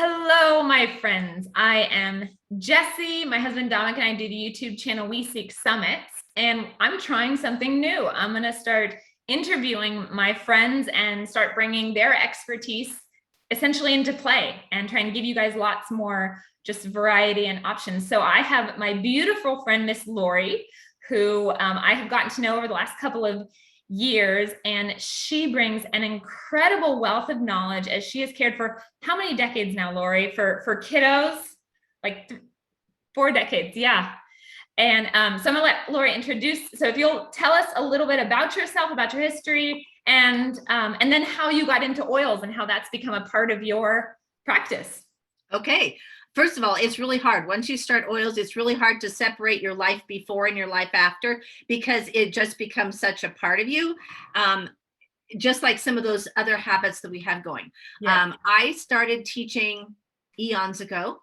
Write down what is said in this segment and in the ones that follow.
Hello, my friends. I am Jessie. My husband Dominic and I do the YouTube channel We Seek Summits, and I'm trying something new. I'm going to start interviewing my friends and start bringing their expertise essentially into play and trying to give you guys lots more just variety and options. So I have my beautiful friend, Miss Laurie, who I have gotten to know over the last couple of years, and she brings an incredible wealth of knowledge as she has cared for how many decades now, Laurie, for kiddos? Like 4 decades, yeah. And so I'm gonna let Laurie introduce. So if you'll tell us a little bit about yourself, about your history, and then how you got into oils and how that's become a part of your practice. Okay. First of all, it's really hard. Once you start oils, it's really hard to separate your life before and your life after, because it just becomes such a part of you. Just like some of those other habits that we have going. Yeah. I started teaching eons ago.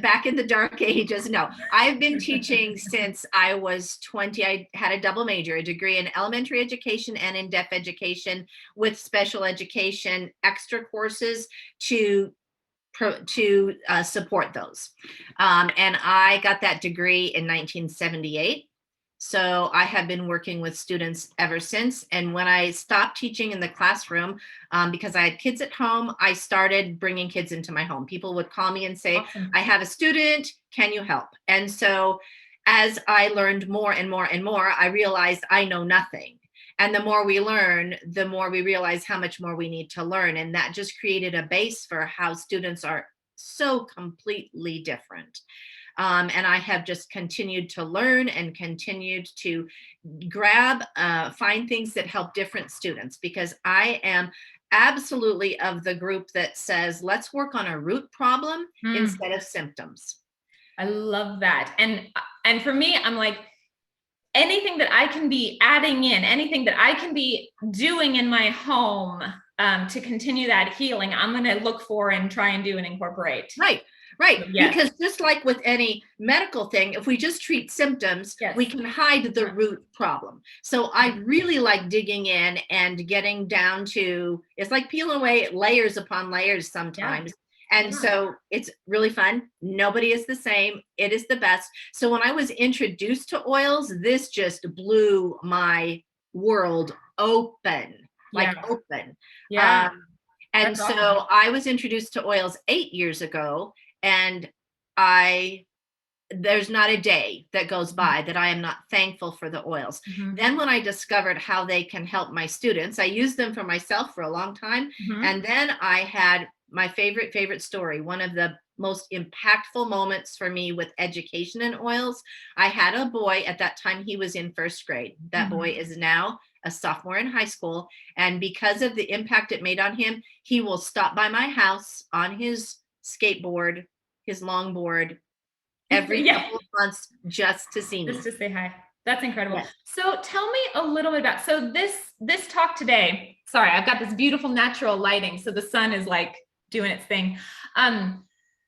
Back in the dark ages. No, I've been teaching since I was 20. I had a double major, a degree in elementary education and in deaf education, with special education extra courses to support those. And I got that degree in 1978. So I have been working with students ever since. And when I stopped teaching in the classroom, because I had kids at home, I started bringing kids into my home. People would call me and say, Awesome. I have a student, can you help? And so as I learned more and more and more, I realized I know nothing. And the more we learn, the more we realize how much more we need to learn. And that just created a base for how students are so completely different. And I have just continued to learn and continued to find things that help different students, because I am absolutely of the group that says, let's work on a root problem instead of symptoms. I love that. And for me, I'm like, anything that I can be adding in, anything that I can be doing in my home to continue that healing, I'm going to look for and try and do and incorporate. Right. Yes. Because just like with any medical thing, if we just treat symptoms, Yes. we can hide the root problem. So I really like digging in and getting down to, it's like peeling away layers upon layers sometimes. Yeah. And so it's really fun. Nobody is the same. It is the best. So when I was introduced to oils, this just blew my world open, like open. Yeah. And so awesome. I was introduced to oils 8 years ago. And there's not a day that goes by that I am not thankful for the oils. Mm-hmm. Then when I discovered how they can help my students, I used them for myself for a long time. Mm-hmm. And then I had my favorite story. One of the most impactful moments for me with education in oils. I had a boy at that time, he was in first grade. That mm-hmm. boy is now a sophomore in high school. And because of the impact it made on him, he will stop by my house on his skateboard, his longboard, every couple of months just to see me. Just to say hi. That's incredible. Yes. So tell me a little bit about, so this talk today, sorry, I've got this beautiful natural lighting, so the sun is like doing its thing.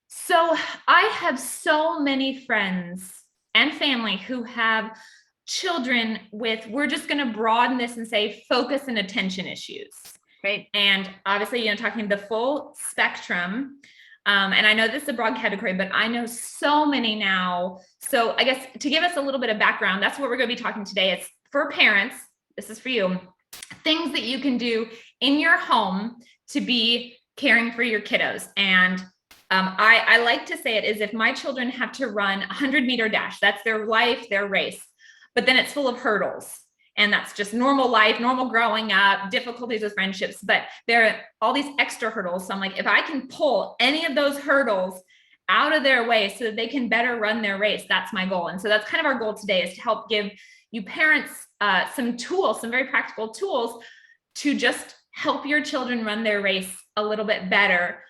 So I have so many friends and family who have children with, we're just going to broaden this and say focus and attention issues. Right. And obviously, talking the full spectrum. And I know this is a broad category, but I know so many now. So I guess to give us a little bit of background, that's what we're going to be talking today. It's for parents. This is for you. Things that you can do in your home to be caring for your kiddos. And I like to say it is if my children have to run a 100-meter dash, that's their life, their race, but then it's full of hurdles. And that's just normal life, normal growing up, difficulties with friendships, but there are all these extra hurdles. So I'm like, if I can pull any of those hurdles out of their way so that they can better run their race, that's my goal. And so that's kind of our goal today, is to help give you parents some tools, some very practical tools to just help your children run their race a little bit better.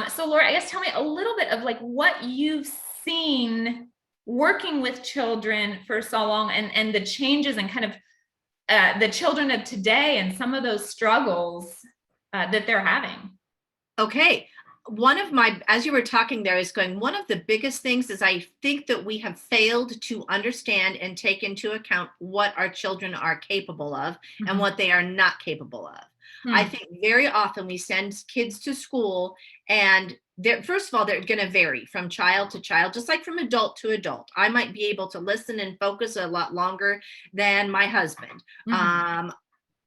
So Laura, I guess tell me a little bit of like what you've seen working with children for so long, and the changes and kind of the children of today and some of those struggles that they're having. Okay. As you were talking there, is going, one of the biggest things is I think that we have failed to understand and take into account what our children are capable of mm-hmm. and what they are not capable of. I think very often we send kids to school and first of all, they're going to vary from child to child, just like from adult to adult. I might be able to listen and focus a lot longer than my husband.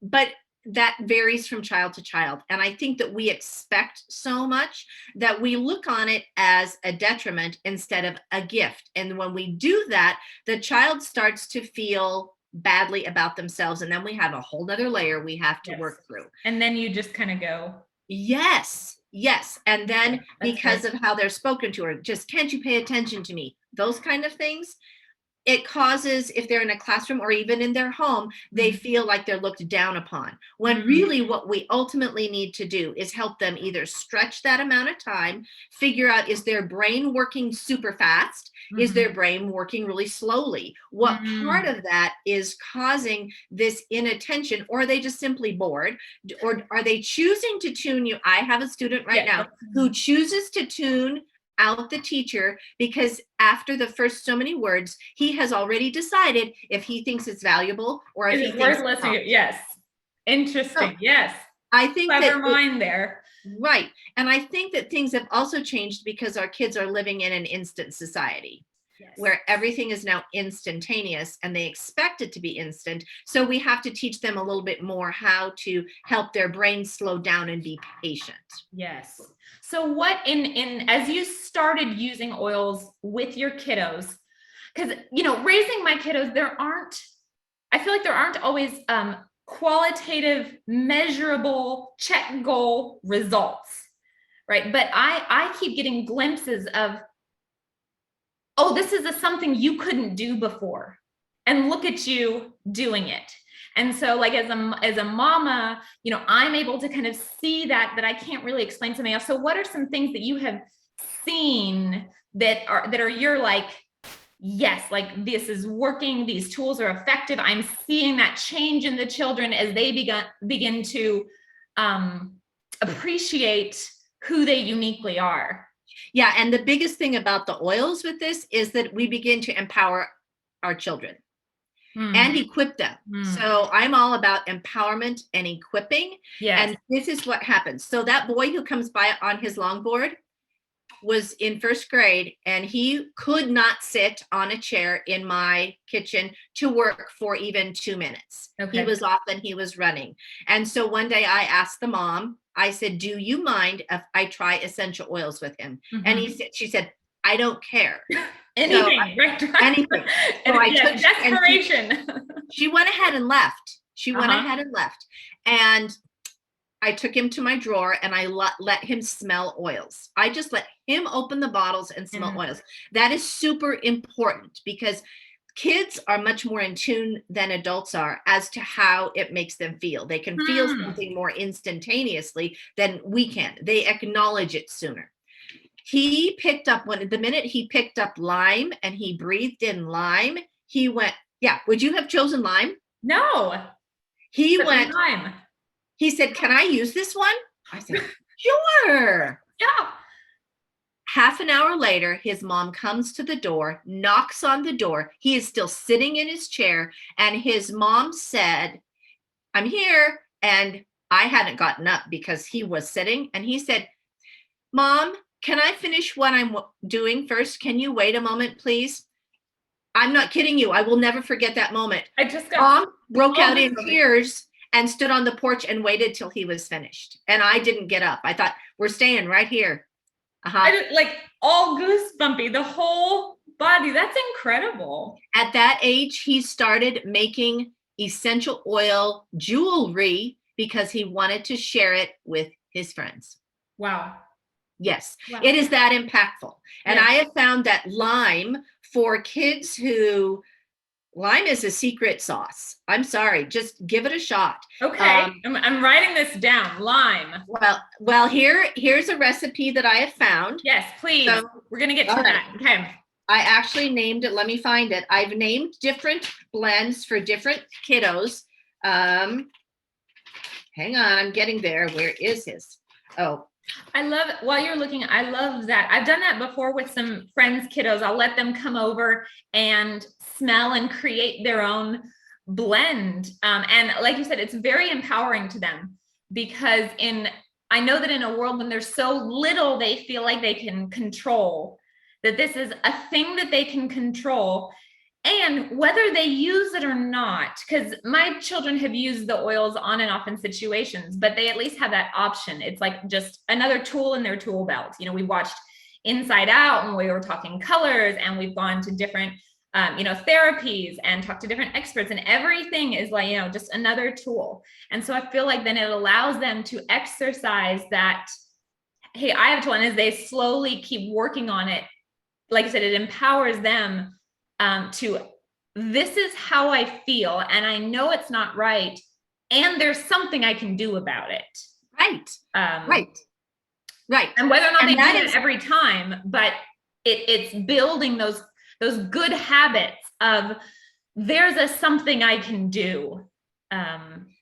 But that varies from child to child. And I think that we expect so much that we look on it as a detriment instead of a gift. And when we do that, the child starts to feel badly about themselves. And then we have a whole nother layer we have to work through. And then you just kind of go, yes. And then because of how they're spoken to, or just, can't you pay attention to me? Those kind of things. It causes, if they're in a classroom or even in their home, they feel like they're looked down upon. When really what we ultimately need to do is help them either stretch that amount of time, figure out, is their brain working super fast? Is their brain working really slowly? What part of that is causing this inattention? Or are they just simply bored? Or are they choosing to tune you? I have a student right now who chooses to tune out the teacher because after the first so many words, he has already decided if he thinks it's valuable or if he thinks it's listening. Yes. Interesting. Yes. I think clever mind there. Right. And I think that things have also changed because our kids are living in an instant society where everything is now instantaneous and they expect it to be instant. So we have to teach them a little bit more how to help their brains slow down and be patient. Yes. So what in as you started using oils with your kiddos, because, you know, raising my kiddos, I feel like there aren't always qualitative, measurable, check goal results, right? But I keep getting glimpses of, oh, this is something you couldn't do before, and look at you doing it. And so, like, as a mama, you know, I'm able to kind of see that I can't really explain to somebody else. So what are some things that you have seen that are you're like, yes, like this is working, these tools are effective, I'm seeing that change in the children as they begin to appreciate who they uniquely are? Yeah. And the biggest thing about the oils with this is that we begin to empower our children and equip them. So I'm all about empowerment and equipping. And this is what happens. So that boy who comes by on his longboard was in first grade, and he could not sit on a chair in my kitchen to work for even 2 minutes. He was off and he was running. And so one day I asked the mom, I said, do you mind if I try essential oils with him? And she said, I don't care. Anything, anything. So I took desperation. She went ahead and left. And I took him to my drawer and I let him smell oils. I just let him open the bottles and smell oils. That is super important because kids are much more in tune than adults are as to how it makes them feel. They can feel something more instantaneously than we can. They acknowledge it sooner. He picked up the minute he picked up lime and he breathed in lime, he went, yeah, would you have chosen lime? No. He went, lime. He said, can I use this one? I said, sure. Yeah. Half an hour later, his mom comes to the door, knocks on the door. He is still sitting in his chair. And his mom said, I'm here. And I hadn't gotten up because he was sitting. And he said, Mom, can I finish what I'm doing first? Can you wait a moment, please? I'm not kidding you. I will never forget that moment. Mom broke out in tears and stood on the porch and waited till he was finished. And I didn't get up. I thought, we're staying right here. Like all goosebumpy, the whole body. That's incredible. At that age, he started making essential oil jewelry because he wanted to share it with his friends. Wow. Yes, it is that impactful. And I have found that lime for kids lime is a secret sauce. I'm sorry, just give it a shot. Okay, I'm writing this down. Lime. Well, here's a recipe that I have found. Yes, please. So, we're gonna get to that. Okay. I actually named it. Let me find it. I've named different blends for different kiddos. Hang on, I'm getting there. Where is his? Oh. I love it. While you're looking, I love that. I've done that before with some friends' kiddos. I'll let them come over and smell and create their own blend. And like you said, it's very empowering to them because I know that in a world when there's so little they feel like they can control, that this is a thing that they can control. And whether they use it or not, because my children have used the oils on and off in situations, but they at least have that option. It's like just another tool in their tool belt. You know, we watched Inside Out and we were talking colors, and we've gone to different, therapies and talked to different experts, and everything is like, just another tool. And so I feel like then it allows them to exercise that, hey, I have a tool, and as they slowly keep working on it, like I said, it empowers them this is how I feel, and I know it's not right, and there's something I can do about it. Right. Right. And whether or not they do it every time, but it's building those good habits of there's a something I can do.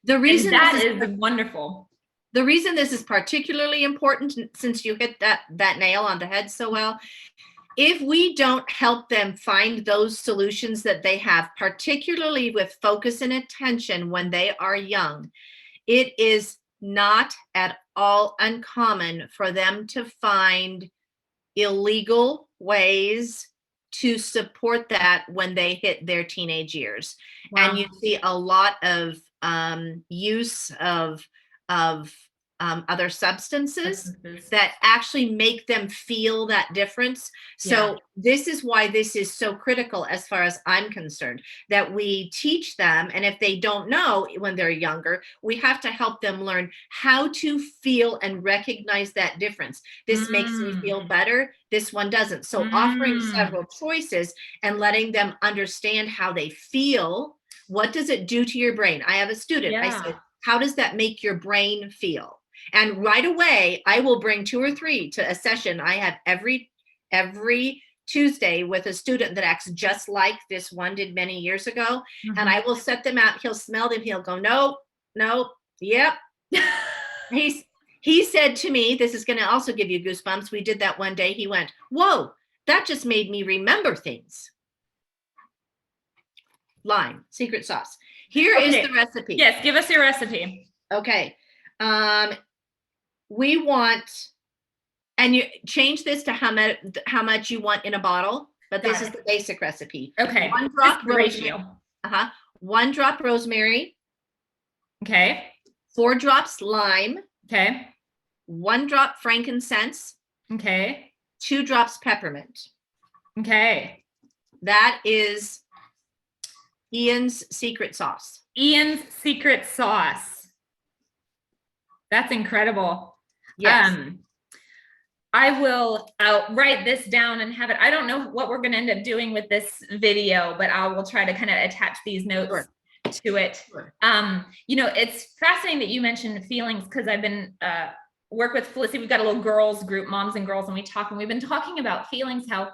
The reason that is wonderful. The reason this is particularly important, since you hit that nail on the head so well, if we don't help them find those solutions that they have, particularly with focus and attention when they are young, it is not at all uncommon for them to find illegal ways to support that when they hit their teenage years. Wow. And you see a lot of use of other substances that actually make them feel that difference. So this is why this is so critical, as far as I'm concerned, that we teach them. And if they don't know when they're younger, we have to help them learn how to feel and recognize that difference. This makes me feel better. This one doesn't. So offering several choices and letting them understand how they feel. What does it do to your brain? I have a student. I said, how does that make your brain feel? And right away, I will bring 2 or 3 to a session I have every Tuesday with a student that acts just like this one did many years ago. Mm-hmm. And I will set them out. He'll smell them. He'll go, no, yep. He said to me, this is going to also give you goosebumps. We did that one day. He went, whoa, that just made me remember things. Lime, secret sauce. Here is the recipe. Yes, give us your recipe. Okay. We want, and you change this to how much you want in a bottle, but this is the basic recipe. Okay. 1 drop rosemary. 1 drop rosemary. Okay. 4 drops lime. Okay. 1 drop frankincense. Okay. 2 drops peppermint. Okay. That is Ian's secret sauce. Ian's secret sauce. That's incredible. Yes. I'll write this down and have it. I don't know what we're going to end up doing with this video, but I will try to kind of attach these notes to it. Sure. It's fascinating that you mentioned feelings, because I've been work with Felicity. We've got a little girls group, moms and girls, and we've been talking about feelings, how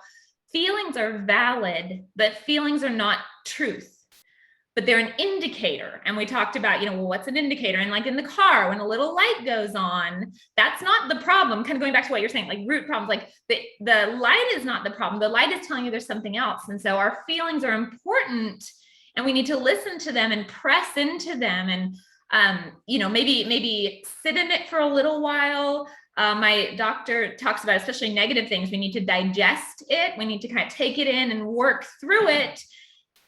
feelings are valid, but feelings are not truth. But they're an indicator. And we talked about, what's an indicator? And like in the car, when a little light goes on, that's not the problem. Kind of going back to what you're saying, like root problems, like the light is not the problem. The light is telling you there's something else. And so our feelings are important, and we need to listen to them and press into them, and, maybe sit in it for a little while. My doctor talks about, especially negative things, we need to digest it. We need to kind of take it in and work through it.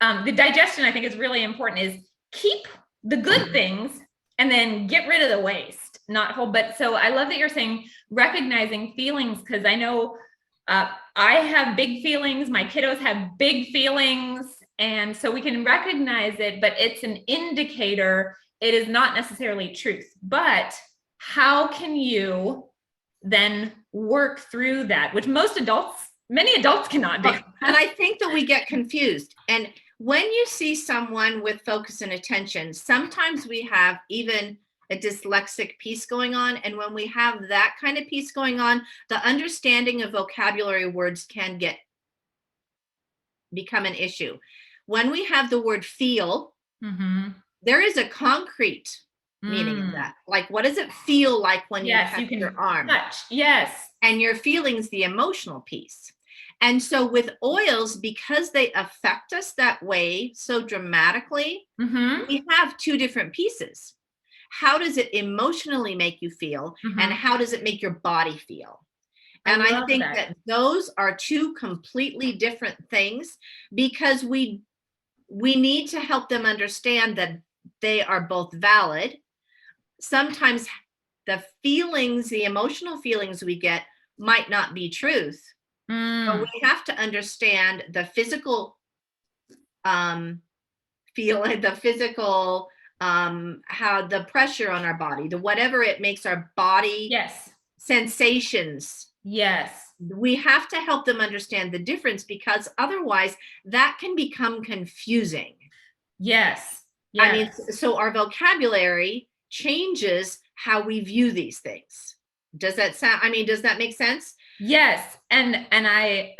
The digestion, I think, is really important, is keep the good things and then get rid of the waste, not whole. But so I love that you're saying recognizing feelings, because I know I have big feelings. My kiddos have big feelings. And so we can recognize it, but it's an indicator. It is not necessarily truth. But how can you then work through that, which many adults cannot do? And I think that we get confused. And when you see someone with focus and attention, sometimes we have even a dyslexic piece going on. And when we have that kind of piece going on, the understanding of vocabulary words can become an issue. When we have the word feel, there is a concrete meaning of that. Like, what does it feel like when you touch your arm? Touch. Yes. And your feelings, the emotional piece. And so with oils, because they affect us that way so dramatically, we have 2 different pieces. how does it emotionally make you feel, and how does it make your body feel? And I think that those are two completely different things, because we need to help them understand that they are both valid. Sometimes the feelings, the emotional feelings we get might not be truth. But we have to understand the physical feeling, the physical, how the pressure on our body, the whatever it makes our body sensations. Yes. We have to help them understand the difference, because otherwise that can become confusing. Yes. I mean, so our vocabulary changes how we view these things. Does that make sense? Yes. And I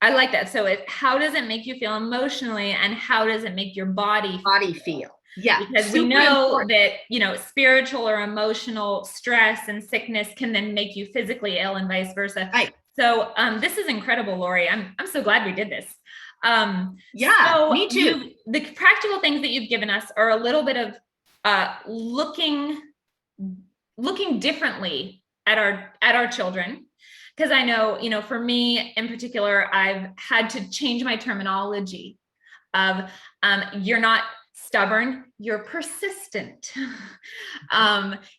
like that. So how does it make you feel emotionally, and how does it make your body feel? Yeah. Because we know that, spiritual or emotional stress and sickness can then make you physically ill, and vice versa. Right. So this is incredible, Laurie. I'm so glad we did this. So me too. The practical things that you've given us are a little bit of looking differently at our children. Because I know, for me in particular, I've had to change my terminology of you're not stubborn, you're persistent.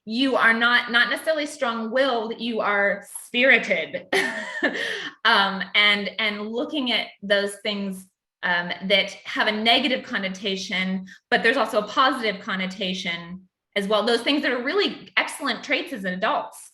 You are not necessarily strong-willed, you are spirited. And looking at those things that have a negative connotation, but there's also a positive connotation as well. Those things that are really excellent traits as adults,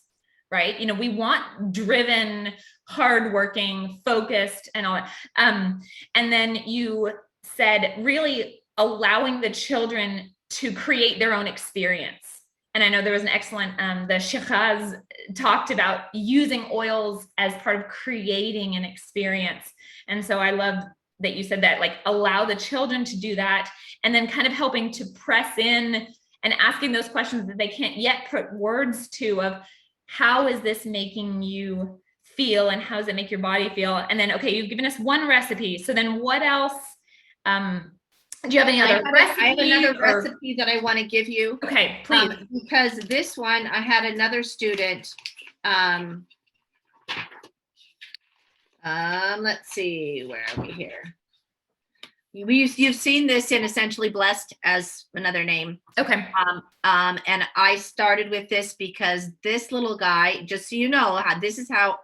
right? We want driven, hardworking, focused, and all that. And then you said really allowing the children to create their own experience. And I know there was an excellent, the Shiraz talked about using oils as part of creating an experience. And so I love that you said that, like, allow the children to do that, and then kind of helping to press in and asking those questions that they can't yet put words to, of how is this making you feel, and how does it make your body feel? And then, okay, you've given us one recipe. So then what else? Do you have any other recipes? I have another recipe that I want to give you. Okay, please. Because this one, I had another student. Let's see, where are we here? You've seen this in Essentially Blessed as another name. Okay. And I started with this because this little guy, just so you know, this is how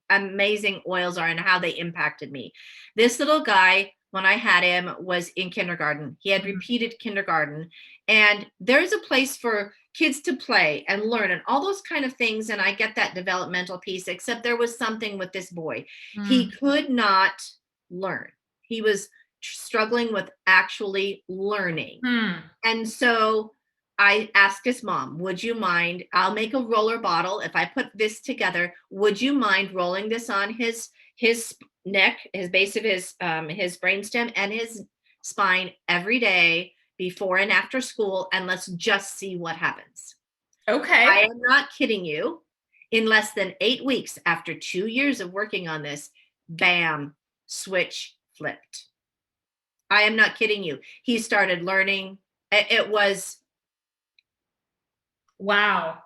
amazing oils are and how they impacted me. This little guy, when I had him, was in kindergarten. He had repeated kindergarten, and there's a place for kids to play and learn and all those kind of things. And I get that developmental piece, except there was something with this boy. He could not learn. He was struggling with actually learning. And so I asked his mom, would you mind, I'll make a roller bottle. If I put this together, would you mind rolling this on his neck, his base of his brainstem and his spine every day before and after school, and let's just see what happens. Okay. I am not kidding you. In less than 8 weeks, after 2 years of working on this, bam, switch flipped. I am not kidding you. He started learning. It was. Wow.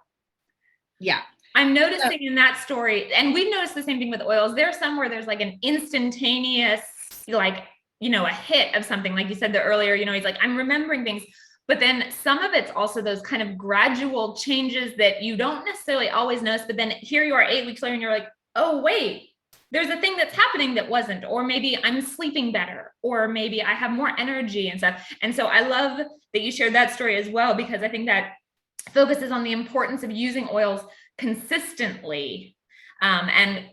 Yeah. I'm noticing in that story, and we've noticed the same thing with oils. There's some where there's like an instantaneous, like, a hit of something. Like you said earlier, he's like, I'm remembering things. But then some of it's also those kind of gradual changes that you don't necessarily always notice. But then here you are 8 weeks later and you're like, oh, wait, there's a thing that's happening that wasn't, or maybe I'm sleeping better, or maybe I have more energy and stuff. And so I love that you shared that story as well, because I think that focuses on the importance of using oils consistently. And,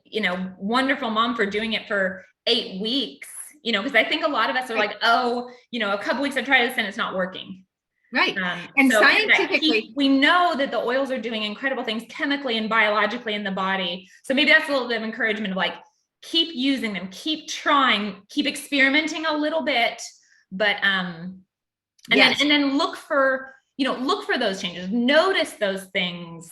wonderful mom for doing it for 8 weeks, because I think a lot of us are like, oh, a couple weeks I've tried this and it's not working. Right. And so scientifically, we know that the oils are doing incredible things chemically and biologically in the body. So maybe that's a little bit of encouragement of like, keep using them, keep trying, keep experimenting a little bit, but, and then look for those changes, notice those things,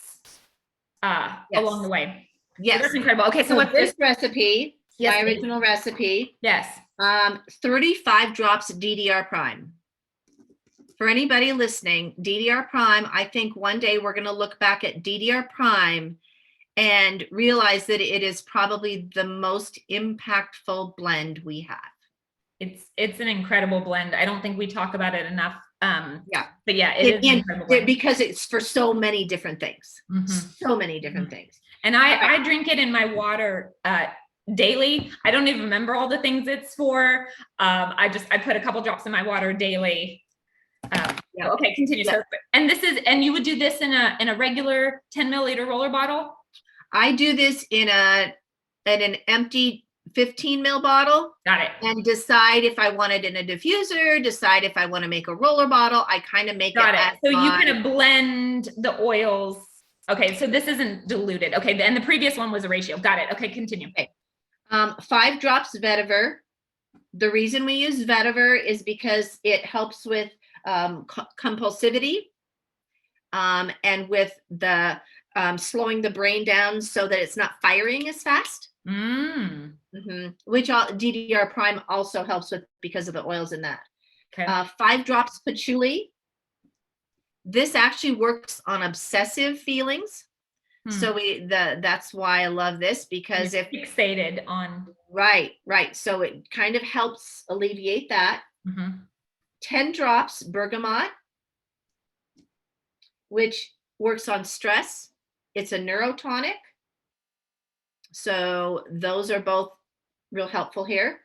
along the way. Yes. So that's incredible. Okay. So what's this recipe? Yes, my original recipe. Yes. 35 drops DDR prime. for anybody listening, DDR Prime, I think one day we're going to look back at DDR Prime and realize that it is probably the most impactful blend we have. It's an incredible blend. I don't think we talk about it enough. Yeah. But yeah, it is an incredible blend. Because it's for so many different things. So many different things. And I drink it in my water daily. I don't even remember all the things it's for. I put a couple drops in my water daily. Okay, continue. Yeah. So, and you would do this in a regular 10 milliliter roller bottle? I do this in an empty 15 ml bottle. Got it. And decide if I want it in a diffuser, decide if I want to make a roller bottle. I kind of make Got it. So you kind of blend the oils. Okay, so this isn't diluted. Okay, and the previous one was a ratio. Got it. Okay, continue. Okay. 5 drops vetiver. The reason we use vetiver is because it helps with compulsivity and with the slowing the brain down so that it's not firing as fast. Which DDR Prime also helps with because of the oils in that. Okay. 5 drops patchouli. This actually works on obsessive feelings. So that's why I love this, because if fixated on right. So it kind of helps alleviate that. 10 drops bergamot, which works on stress. It's a neurotonic. So those are both real helpful here.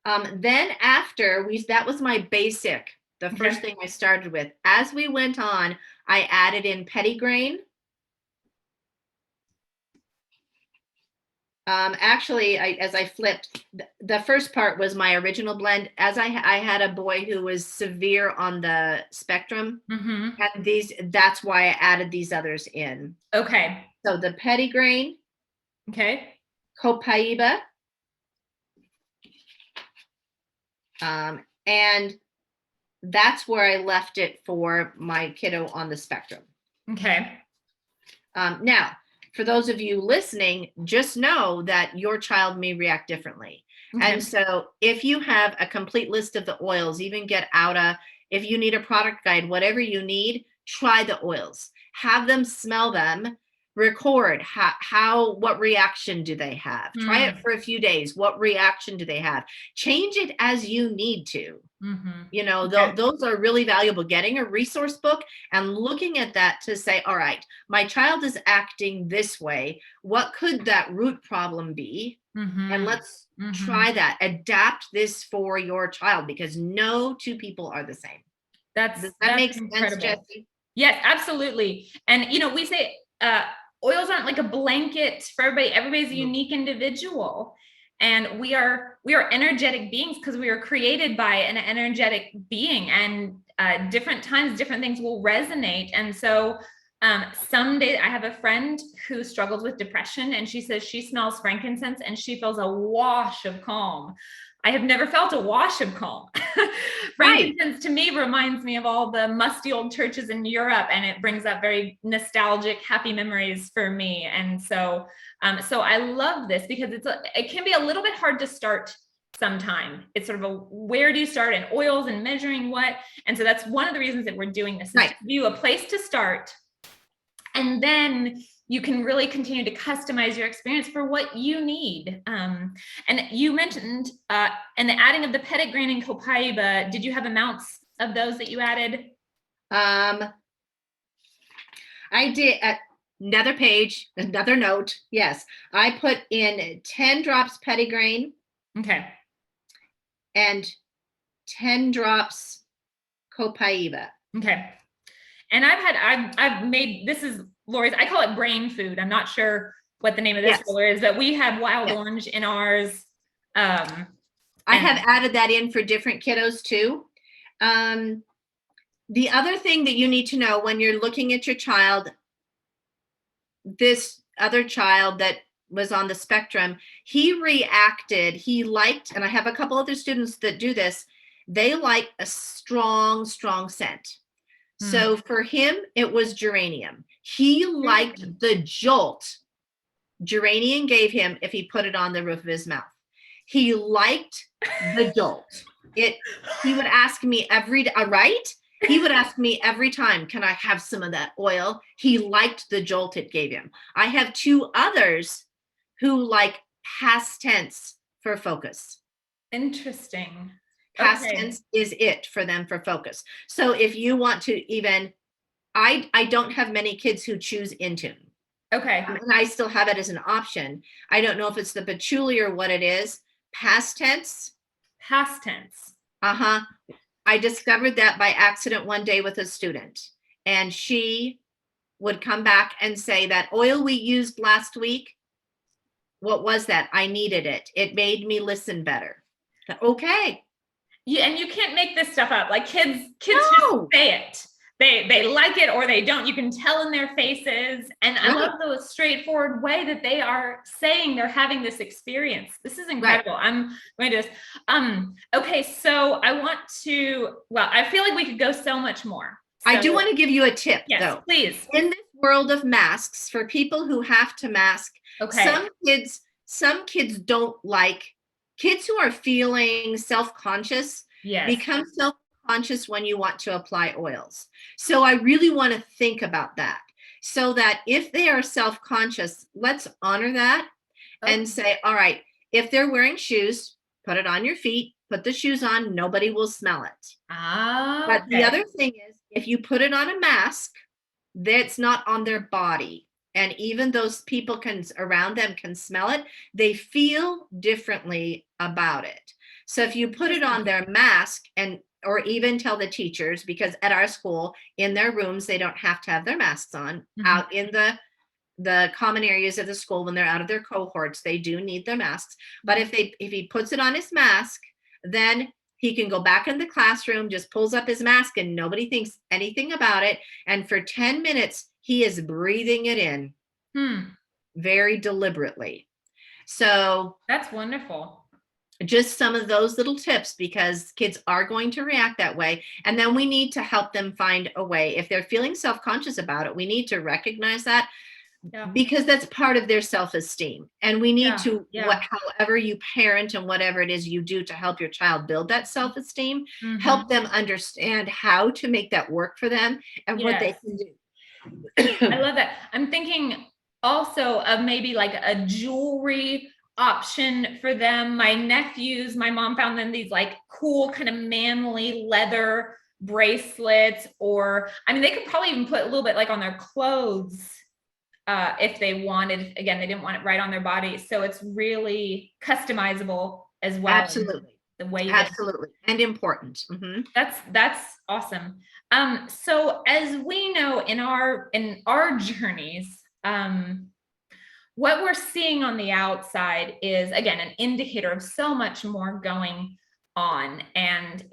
Then after that was my basic, the first thing I started with. As we went on, I added in petitgrain. Actually, as I flipped, the first part was my original blend. As I had a boy who was severe on the spectrum, and that's why I added these others in. Okay. So the petitgrain. Okay. Copaiba. And that's where I left it for my kiddo on the spectrum. Okay. Now, for those of you listening, just know that your child may react differently. Okay. And so if you have a complete list of the oils, even if you need a product guide, whatever you need, try the oils. Have them smell them. Record what reaction do they have? Try it for a few days. What reaction do they have? Change it as you need to. You know, those are really valuable. Getting a resource book and looking at that to say, all right, my child is acting this way. What could that root problem be? And let's try that. Adapt this for your child, because no 2 people are the same. Does that make sense, Jessie? Yes, absolutely. And we say oils aren't like a blanket for everybody. Everybody's a unique individual, and we are energetic beings because we are created by an energetic being, and different times different things will resonate. And so some days I have a friend who struggles with depression, and she says she smells frankincense and she feels a wash of calm. I have never felt a wash of calm. Frankincense to me reminds me of all the musty old churches in Europe, and it brings up very nostalgic, happy memories for me. And so I love this because it can be a little bit hard to start sometime. It's sort of where do you start, and oils and measuring what. And so that's one of the reasons that we're doing this, is to give you a place to start. And then you can really continue to customize your experience for what you need. And you mentioned, and the adding of the petitgrain and copaiba, did you have amounts of those that you added? I did. Another page, another note. Yes, I put in 10 drops petitgrain. Okay. And 10 drops copaiba. Okay. And I've made, this is Laurie's, I call it brain food. I'm not sure what the name of this roller is, but we have wild orange in ours. I have added that in for different kiddos too. The other thing that you need to know when you're looking at your child, this other child that was on the spectrum, he liked, and I have a couple other students that do this, they like a strong scent. So for him, it was geranium. He liked the jolt geranium gave him if he put it on the roof of his mouth. He liked the jolt. He would ask me every day, right? He would ask me every time, can I have some of that oil? He liked the jolt it gave him. I have two others who like past tense for focus. Interesting. Past Okay. tense is it for them for focus. So if you want to even, I don't have many kids who choose Intune. Okay. And I still have it as an option. I don't know if it's the patchouli or what it is. Past tense. Past tense. Uh-huh. I discovered that by accident one day with a student, and she would come back and say, that oil we used last week, what was that? I needed it. It made me listen better. Okay. Yeah, and you can't make this stuff up. Like kids No. just say it. They like it or they don't. You can tell in their faces. And I love the straightforward way that they are saying they're having this experience. This is incredible. Right. I'm going to okay, so I want to, well, I feel like we could go so much more. So, I do want to give you a tip, yes, though. Please. In this world of masks, for people who have to mask, okay. some kids don't like, kids who are feeling self-conscious become self-conscious when you want to apply oils. So I really want to think about that, so that if they are self-conscious, let's honor that and say, all right, if they're wearing shoes, put it on your feet, put the shoes on, nobody will smell it. But the other thing is, if you put it on a mask, that's not on their body. And even those people around them can smell it, they feel differently about it. So if you put it on their mask, or even tell the teachers, because at our school, in their rooms, they don't have to have their masks on. Out in the common areas of the school, when they're out of their cohorts, they do need their masks. But if he puts it on his mask, then he can go back in the classroom, just pulls up his mask, and nobody thinks anything about it. And for 10 minutes, he is breathing it in very deliberately. So that's wonderful. Just some of those little tips, because kids are going to react that way. And then we need to help them find a way. If they're feeling self-conscious about it, we need to recognize that. Because that's part of their self-esteem, and we need to however you parent and whatever it is you do to help your child build that self-esteem, help them understand how to make that work for them and what they can do. I love that. I'm thinking also of maybe like a jewelry option for them. My nephews, my mom found them these like cool kind of manly leather bracelets, or I mean, they could probably even put a little bit like on their clothes. If they wanted, again, they didn't want it right on their body. So it's really customizable as well. Absolutely. The way absolutely. And important. That's awesome. So as we know in our journeys, what we're seeing on the outside is, again, an indicator of so much more going on. And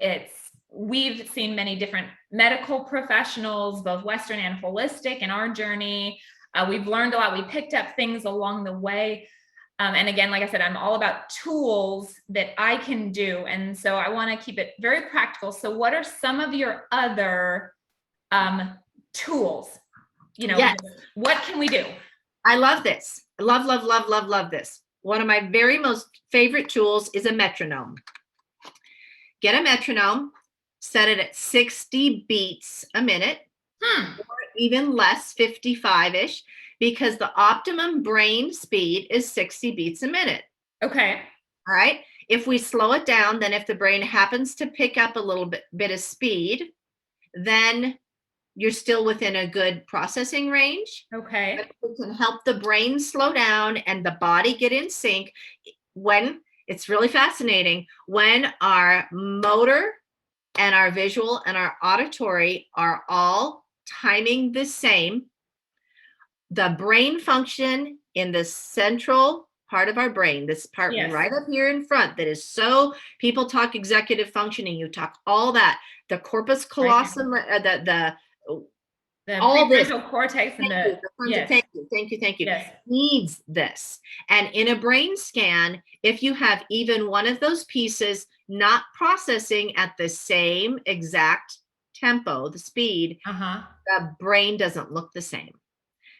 we've seen many different medical professionals, both Western and holistic, in our journey. We've learned a lot. We picked up things along the way. And again, like I said, I'm all about tools that I can do. And so I want to keep it very practical. So what are some of your other tools? What can we do? I love this. Love this. One of my very most favorite tools is a metronome. Get a metronome, set it at 60 beats a minute. Or even less, 55-ish, because the optimum brain speed is 60 beats a minute. Okay. All right. If we slow it down, then if the brain happens to pick up a little bit of speed, then you're still within a good processing range. Okay. But it can help the brain slow down and the body get in sync. When it's really fascinating, when our motor and our visual and our auditory are all timing the same, the brain function in the central part of our brain, this part right up here in front, that is so, people talk executive functioning, you talk all that, the corpus callosum, the all this cortex and thank you needs this. And in a brain scan, if you have even one of those pieces not processing at the same exact tempo, the speed, the brain doesn't look the same.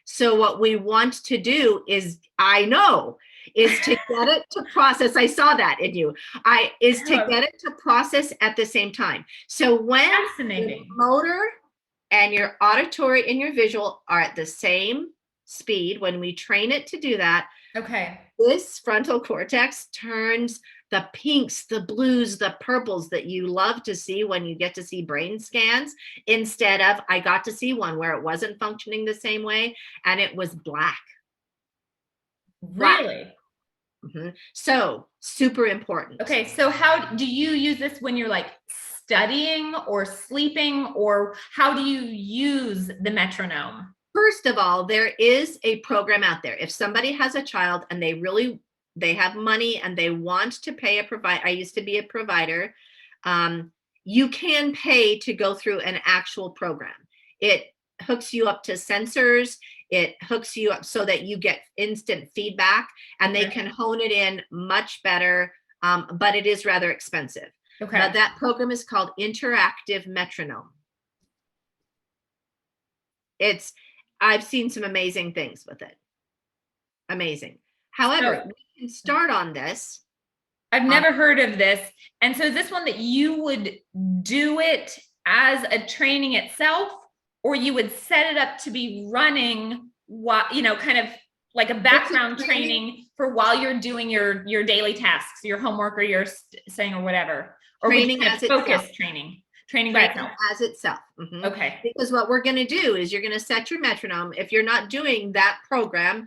So what we want to do is, I know, is to get it to process. I saw that in you. To get it to process at the same time. So when your motor and your auditory and your visual are at the same speed, when we train it to do that, okay, this frontal cortex turns the pinks, the blues, the purples that you love to see when you get to see brain scans, instead of, I got to see one where it wasn't functioning the same way and it was black. Really? Mm-hmm. So super important. Okay, so how do you use this when you're like studying or sleeping, or how do you use the metronome? First of all, there is a program out there. If somebody has a child and they have money and they want to pay a provider, I used to be a provider, you can pay to go through an actual program. It hooks you up to sensors. It hooks you up so that you get instant feedback and they can hone it in much better, but it is rather expensive. Okay. But that program is called Interactive Metronome. I've seen some amazing things with it. Amazing. However, we can start on this. I've never heard of this. And so is this one that you would do it as a training itself, or you would set it up to be running while, kind of like a background training for while you're doing your daily tasks, your homework, or your studying or whatever? Or training as focus training by itself. As itself. Mm-hmm. Okay. Because what we're going to do is you're going to set your metronome. If you're not doing that program,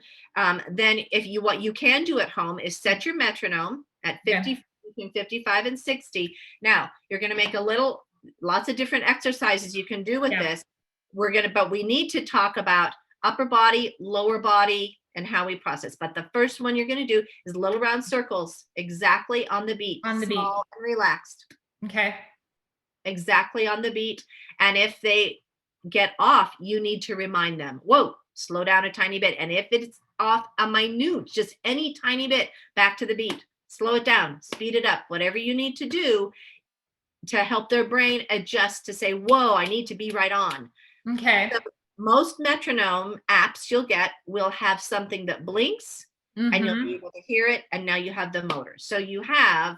then what you can do at home is set your metronome at 50, between 55 and 60. Now you're going to make lots of different exercises you can do with this. But we need to talk about upper body, lower body, and how we process. But the first one you're going to do is little round circles, exactly on the beat. On the beat. Small and relaxed. Okay. Exactly on the beat. And if they get off, you need to remind them, whoa, slow down a tiny bit. And if it's off a minute, just any tiny bit, back to the beat, slow it down, speed it up, whatever you need to do to help their brain adjust to say, whoa, I need to be right on. Okay. So most metronome apps you'll get will have something that blinks and you'll be able to hear it. And now you have the motor. So you have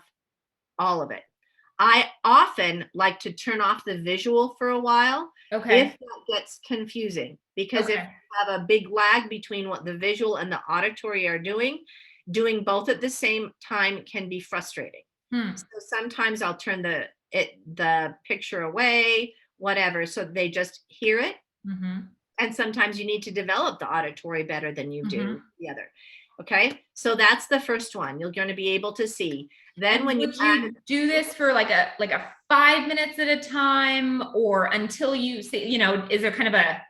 all of it. I often like to turn off the visual for a while if that gets confusing, because if you have a big lag between what the visual and the auditory are doing both at the same time can be frustrating. So sometimes I'll turn the picture away, whatever, so they just hear it. And sometimes you need to develop the auditory better than you do the other. Okay, so that's the first one. You're going to be able to see. Then when you do this for like a 5 minutes at a time, or until you see, is there kind of a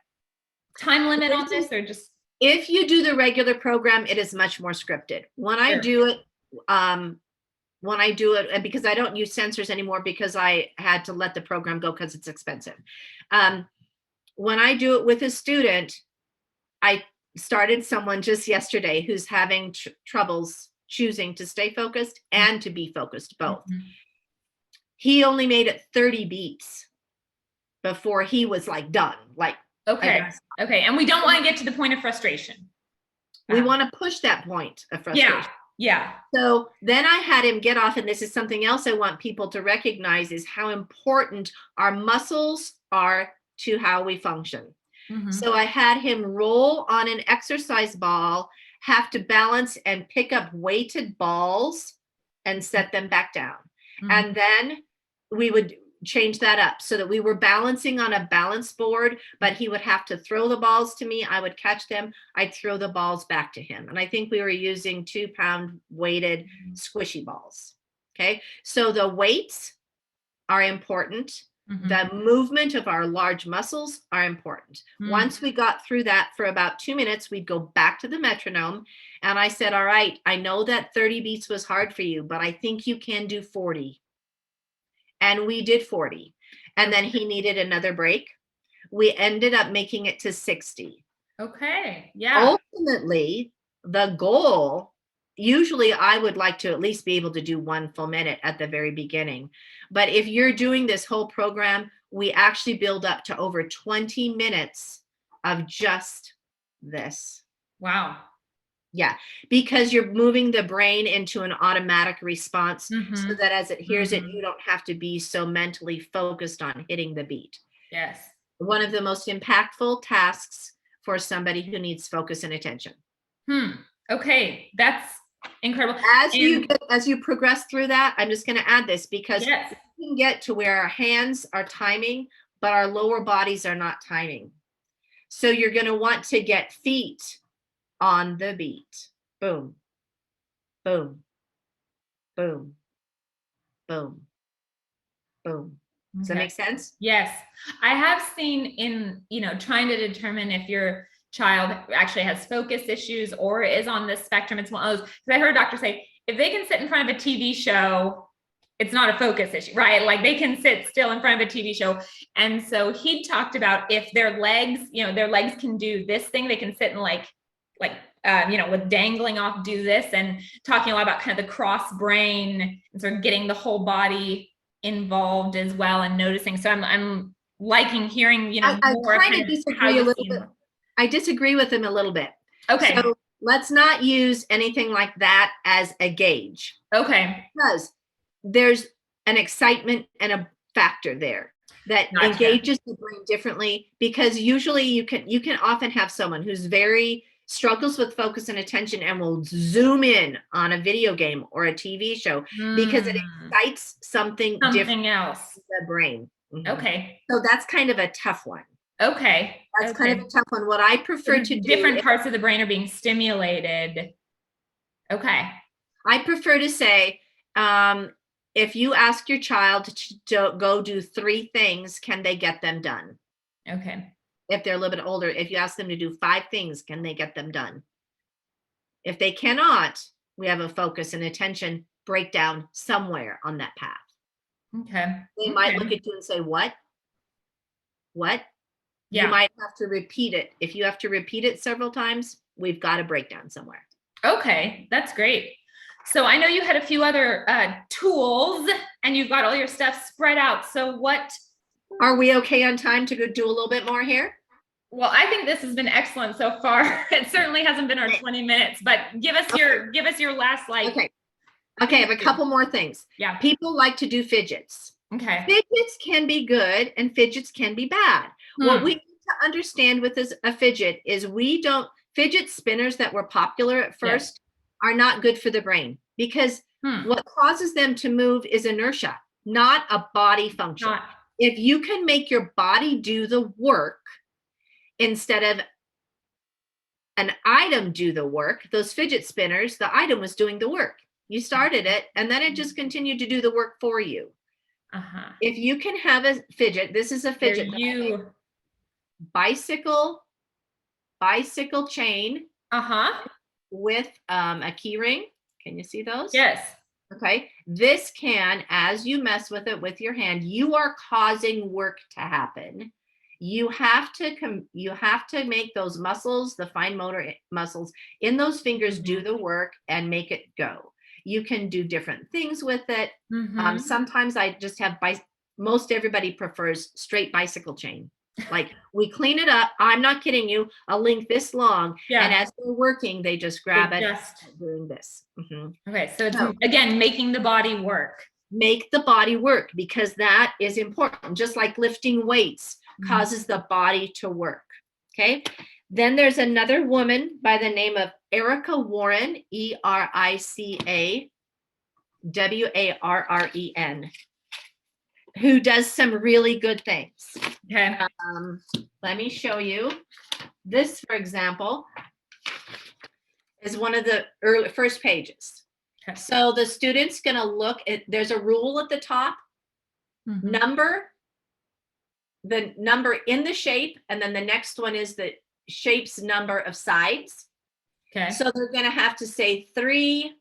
time limit on this, or just? If you do the regular program, it is much more scripted. When I do it, because I don't use sensors anymore because I had to let the program go because it's expensive. When I do it with a student, I started someone just yesterday who's having troubles choosing to stay focused and to be focused both. He only made it 30 beats before he was like done. Okay. And we don't want to get to the point of frustration. We want to push that point of frustration. Yeah. So then I had him get off, and this is something else I want people to recognize, is how important our muscles are to how we function. So I had him roll on an exercise ball, have to balance and pick up weighted balls and set them back down. And then we would change that up so that we were balancing on a balance board, but he would have to throw the balls to me. I would catch them. I'd throw the balls back to him. And I think we were using 2-pound weighted squishy balls. Okay. So the weights are important. The movement of our large muscles are important. Once we got through that for about 2 minutes, we'd go back to the metronome. And I said, all right, I know that 30 beats was hard for you, but I think you can do 40. And we did 40. And then he needed another break. We ended up making it to 60. Okay. Yeah. Ultimately, the goal, usually I would like to at least be able to do 1 full minute at the very beginning. But if you're doing this whole program, we actually build up to over 20 minutes of just this. Wow. Yeah, because you're moving the brain into an automatic response so that as it hears it, you don't have to be so mentally focused on hitting the beat. Yes. One of the most impactful tasks for somebody who needs focus and attention. Okay, that's incredible. As you progress through that, I'm just going to add this because yes, we can get to where our hands are timing, but our lower bodies are not timing. So you're going to want to get feet on the beat. Boom, boom, boom, boom, boom. Does that make sense? Yes. I have seen in, trying to determine if your child actually has focus issues or is on this spectrum. It's one of those, because I heard a doctor say, if they can sit in front of a TV show, it's not a focus issue, right? Like they can sit still in front of a TV show. And so he talked about if their legs, their legs can do this thing, they can sit and with dangling off, do this, and talking a lot about kind of the cross brain and sort of getting the whole body involved as well and noticing. So I'm liking hearing, I more kind of disagree a little bit. I disagree with him a little bit. Okay. So let's not use anything like that as a gauge. Okay. Because there's an excitement and a factor there that engages the brain differently, because usually you can often have someone who's very struggles with focus and attention and will zoom in on a video game or a TV show because it excites something different else in the brain. Okay. So that's kind of a tough one. Okay. That's kind of a tough one. What I prefer to do, different parts of the brain are being stimulated. Okay. I prefer to say, if you ask your child to go do 3 things, can they get them done? Okay. If they're a little bit older, if you ask them to do 5 things, can they get them done? If they cannot, we have a focus and attention breakdown somewhere on that path. Okay. They might look at you and say, what? What? Yeah. You might have to repeat it. If you have to repeat it several times, we've got a breakdown somewhere. Okay, that's great. So I know you had a few other tools and you've got all your stuff spread out. So what? Are we okay on time to go do a little bit more here? Well, I think this has been excellent so far. It certainly hasn't been our 20 minutes, but give us your last Okay, I have a couple more things. Yeah. People like to do fidgets. Okay. Fidgets can be good and fidgets can be bad. What we need to understand with a fidget is fidget spinners that were popular at first are not good for the brain, because what causes them to move is inertia, not a body function. If you can make your body do the work instead of an item do the work, those fidget spinners, the item was doing the work. You started it and then it just continued to do the work for you. If you can have a fidget, this is a fidget. Bicycle chain with a key ring. Can you see those? Yes. Okay. This can, as you mess with it with your hand, you are causing work to happen. You have to make those muscles, the fine motor muscles in those fingers, do the work and make it go. You can do different things with it. Sometimes I just have most everybody prefers straight bicycle chain. Like we clean it up. I'm not kidding you. A length this long. Yeah. And as they're working, they just grab doing this. Okay. So it's again, making the body work. Make the body work, because that is important. Just like lifting weights causes the body to work. Okay. Then there's another woman by the name of Erica Warren, ERICA WARREN, who does some really good things. Okay. Let me show you. This, for example, is one of the first pages. Okay. So the student's going to look at, there's a rule at the top, the number in the shape, and then the next one is the shape's number of sides. Okay. So they're going to have to say 3,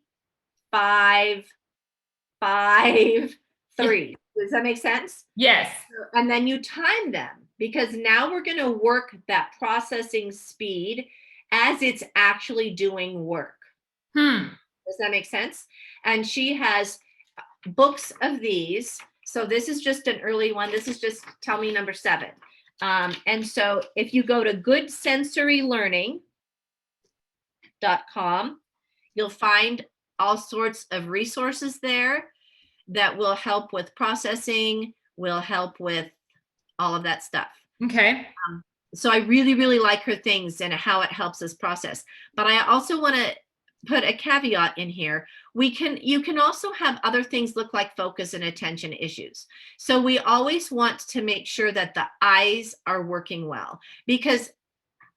5, 5, 3. Does that make sense? Yes. And then you time them, because now we're going to work that processing speed as it's actually doing work. Does that make sense? And she has books of these. So this is just an early one. This is just tell me number 7. And so if you go to Good Sensory Learning, untitled.com. You'll find all sorts of resources there that will help with processing, will help with all of that stuff. Okay. So I really, really like her things and how it helps us process. But I also want to put a caveat in here. You can also have other things look like focus and attention issues. So we always want to make sure that the eyes are working well, because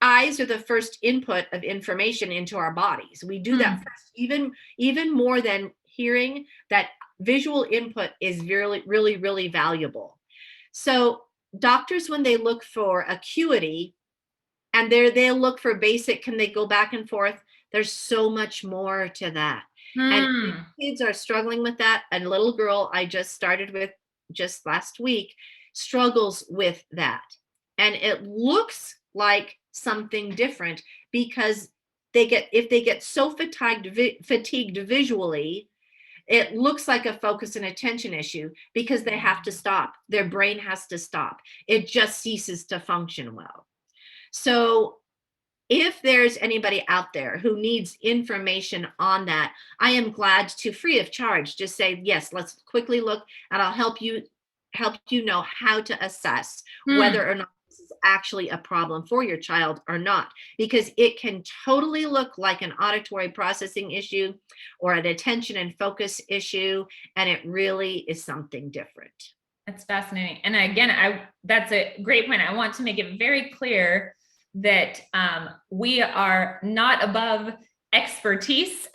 eyes are the first input of information into our bodies. We do that first, even more than hearing. That visual input is really, really, really valuable. So doctors, when they look for acuity, and they'll look for basic, can they go back and forth? There's so much more to that. And kids are struggling with that. A little girl I just started with just last week struggles with that. And it looks like something different because if they get so fatigued visually, it looks like a focus and attention issue because they have to stop. Their brain has to stop. It just ceases to function well. So if there's anybody out there who needs information on that, I am glad to, free of charge, just say, yes, let's quickly look, and I'll help you know how to assess whether or not this is actually a problem for your child or not, because it can totally look like an auditory processing issue or an attention and focus issue, and it really is something different. That's fascinating. And again, that's a great point. I want to make it very clear that we are not above expertise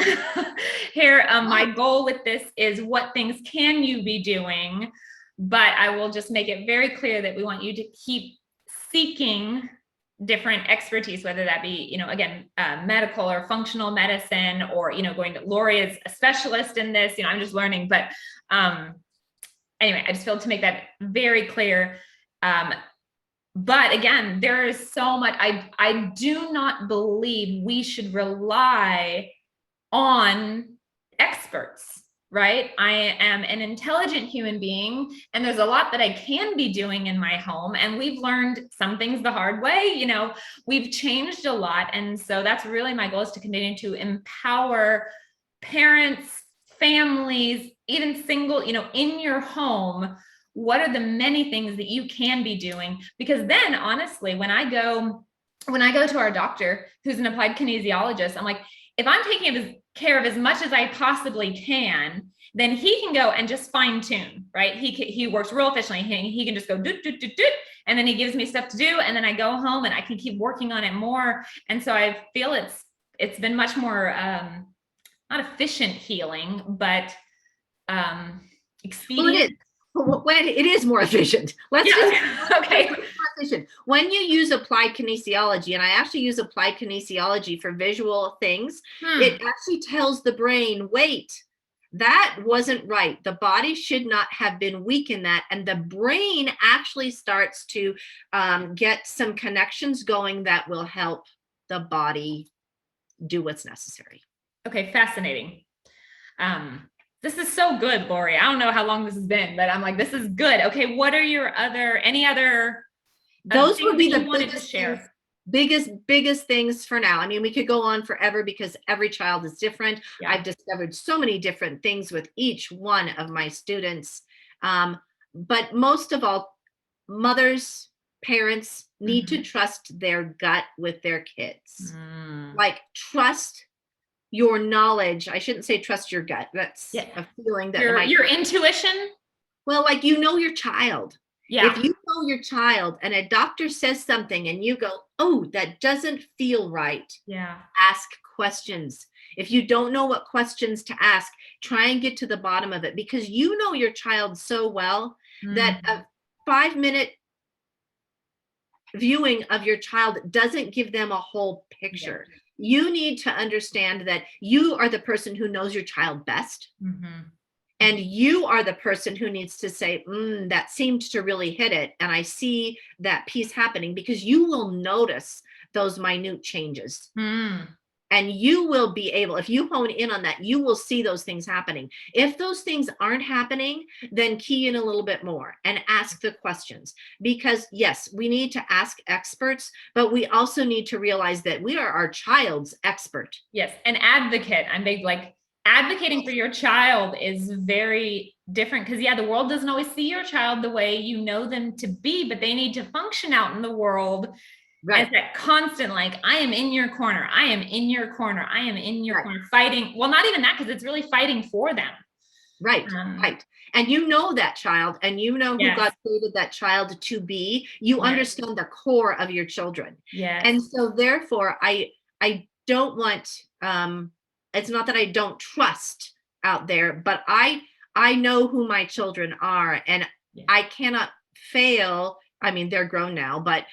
here. My goal with this is what things can you be doing, but I will just make it very clear that we want you to keep seeking different expertise, whether that be, again, medical or functional medicine, or, going to Laurie is a specialist in this, I'm just learning, but anyway, I just feel to make that very clear. But again, there is so much. I do not believe we should rely on experts, right? I am an intelligent human being, and there's a lot that I can be doing in my home. And we've learned some things the hard way. We've changed a lot. And so that's really my goal, is to continue to empower parents, families, even single, in your home. What are the many things that you can be doing? Because then honestly, when I go to our doctor, who's an applied kinesiologist, I'm like, if I'm taking care of as much as I possibly can, then he can go and just fine tune, right? He works real efficiently. He can just go doot, doot, doot, doot, and then he gives me stuff to do. And then I go home and I can keep working on it more. And so I feel it's been much more, not efficient healing, but expedient. Well, it is more efficient. Okay. When you use applied kinesiology, and I actually use applied kinesiology for visual things, it actually tells the brain, wait, that wasn't right. The body should not have been weak in that. And the brain actually starts to get some connections going that will help the body do what's necessary. Okay, fascinating. This is so good, Laurie. I don't know how long this has been, but I'm like, this is good. Okay, what are any other those would be the biggest things for now. I mean, we could go on forever because every child is different. Yeah. I've discovered so many different things with each one of my students. But most of all, mothers, parents need to trust their gut with their kids. Like, trust your knowledge. I shouldn't say trust your gut. That's a feeling that your intuition. Well, like, your child. Yeah. If you know your child and a doctor says something and you go, oh, that doesn't feel right. Yeah. Ask questions. If you don't know what questions to ask, try and get to the bottom of it, because you know your child so well that a 5-minute viewing of your child doesn't give them a whole picture. Yeah. You need to understand that you are the person who knows your child best. And you are the person who needs to say, that seemed to really hit it. And I see that piece happening, because you will notice those minute changes. And you will be able, if you hone in on that, you will see those things happening. If those things aren't happening, then key in a little bit more and ask the questions. Because yes, we need to ask experts, but we also need to realize that we are our child's expert. Yes, an advocate. I'm big, like advocating for your child is very different because yeah, the world doesn't always see your child the way you know them to be, but they need to function out in the world. Right. It's that constant, like, I am in your corner. I am in your corner. I am in your corner fighting. Well, not even that, because it's really fighting for them. Right. Right. And you know that child, and you know who God created that child to be. You understand the core of your children. Yeah. And so therefore, I don't want, it's not that I don't trust out there, but I know who my children are, and I cannot fail. I mean, they're grown now, but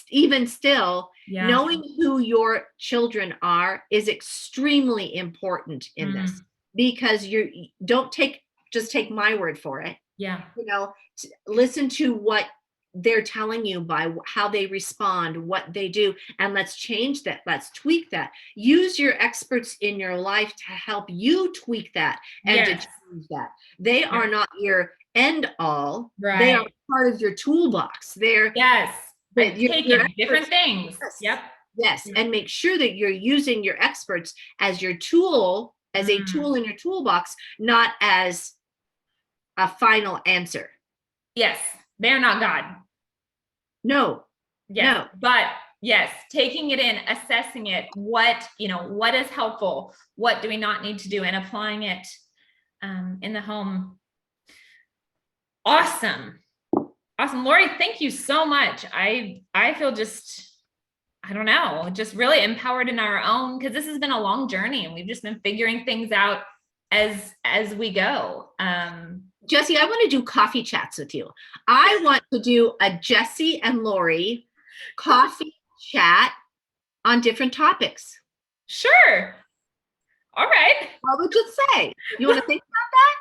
even still, knowing who your children are is extremely important in this, because you don't just take my word for it. Yeah. You know, listen to what they're telling you by how they respond, what they do, and let's change that. Let's tweak that. Use your experts in your life to help you tweak that and to change that. They are not your end all. Right. They are part of your toolbox. They're but taking different things. Yes. And make sure that you're using your experts as your tool, as a tool in your toolbox, not as a final answer. Yes. They're not God. No. Yes. No. But yes, taking it in, assessing it, what is helpful, what do we not need to do, and applying it in the home. Awesome. Awesome. Laurie, thank you so much. I feel just, I don't know, just really empowered in our own, because this has been a long journey and we've just been figuring things out as we go. Jessie, I want to do coffee chats with you. I want to do a Jessie and Laurie coffee chat on different topics. Sure. All right. What would you say? You want to think about that?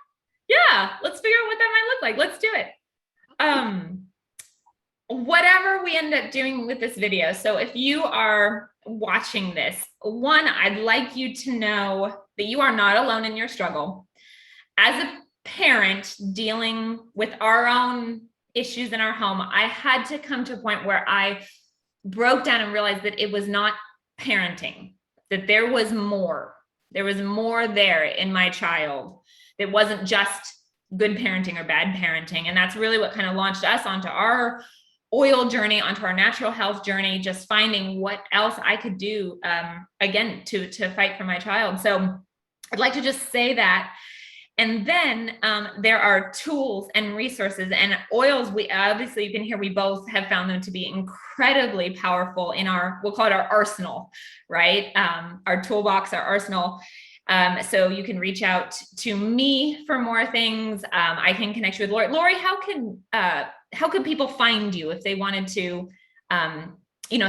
Yeah. Let's figure out what that might look like. Let's do it. Whatever we end up doing with this video. So if you are watching this, one, I'd like you to know that you are not alone in your struggle. As a parent dealing with our own issues in our home, I had to come to a point where I broke down and realized that it was not parenting, that there was more. There was more there in my child. It wasn't just good parenting or bad parenting. And that's really what kind of launched us onto our oil journey, onto our natural health journey, just finding what else I could do, again, to fight for my child. So I'd like to just say that. And then there are tools and resources and oils. We obviously, you can hear, we both have found them to be incredibly powerful in our, we'll call it our arsenal, right? Our toolbox, our arsenal. So you can reach out to me for more things. I can connect you with Laurie. Laurie, how could people find you if they wanted to,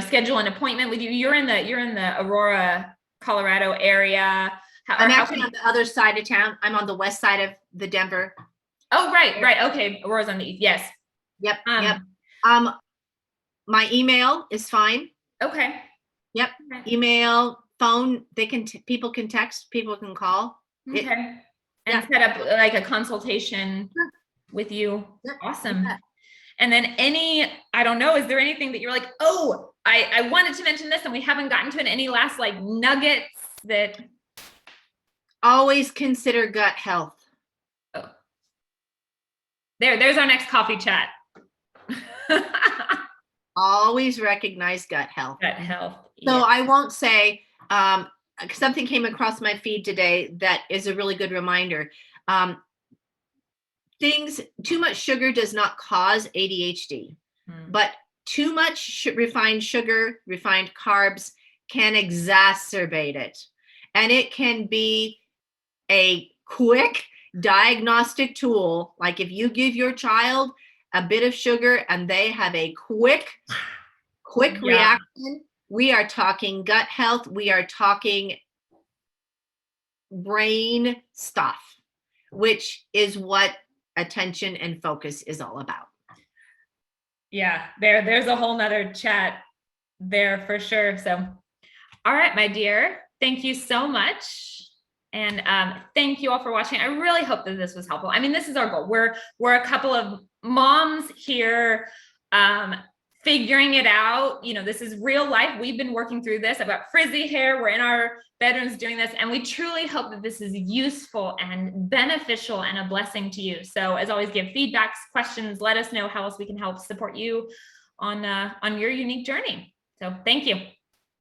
schedule an appointment with you? You're in the Aurora, Colorado area. I'm actually on the other side of town. I'm on the west side of the Denver. Oh, right. Okay. Aurora's on the east. Yes. Yep. Yep. My email is fine. Okay. Yep. Okay. Email, phone. People can text. People can call. Okay. And set up like a consultation with you. Awesome. Yeah. And then I don't know, is there anything that you're like, oh, I wanted to mention this and we haven't gotten to it? Any last like nuggets that? Always consider gut health. Oh. There's our next coffee chat. Always recognize gut health. Gut health. So I won't say, something came across my feed today that is a really good reminder. Too much sugar does not cause ADHD, but too much refined sugar, refined carbs can exacerbate it. And it can be a quick diagnostic tool. Like if you give your child a bit of sugar and they have a quick reaction, we are talking gut health. We are talking brain stuff, which is what attention and focus is all about. Yeah, there's a whole nother chat there for sure. So, All right, my dear. Thank you so much. And thank you all for watching. I really hope that this was helpful. I mean, this is our goal. We're a couple of moms here figuring it out. You know, this is real life. We've been working through this. I've got frizzy hair. We're in our bedrooms doing this. And we truly hope that this is useful and beneficial and a blessing to you. So as always, give feedbacks, questions, let us know how else we can help support you on your unique journey. So thank you.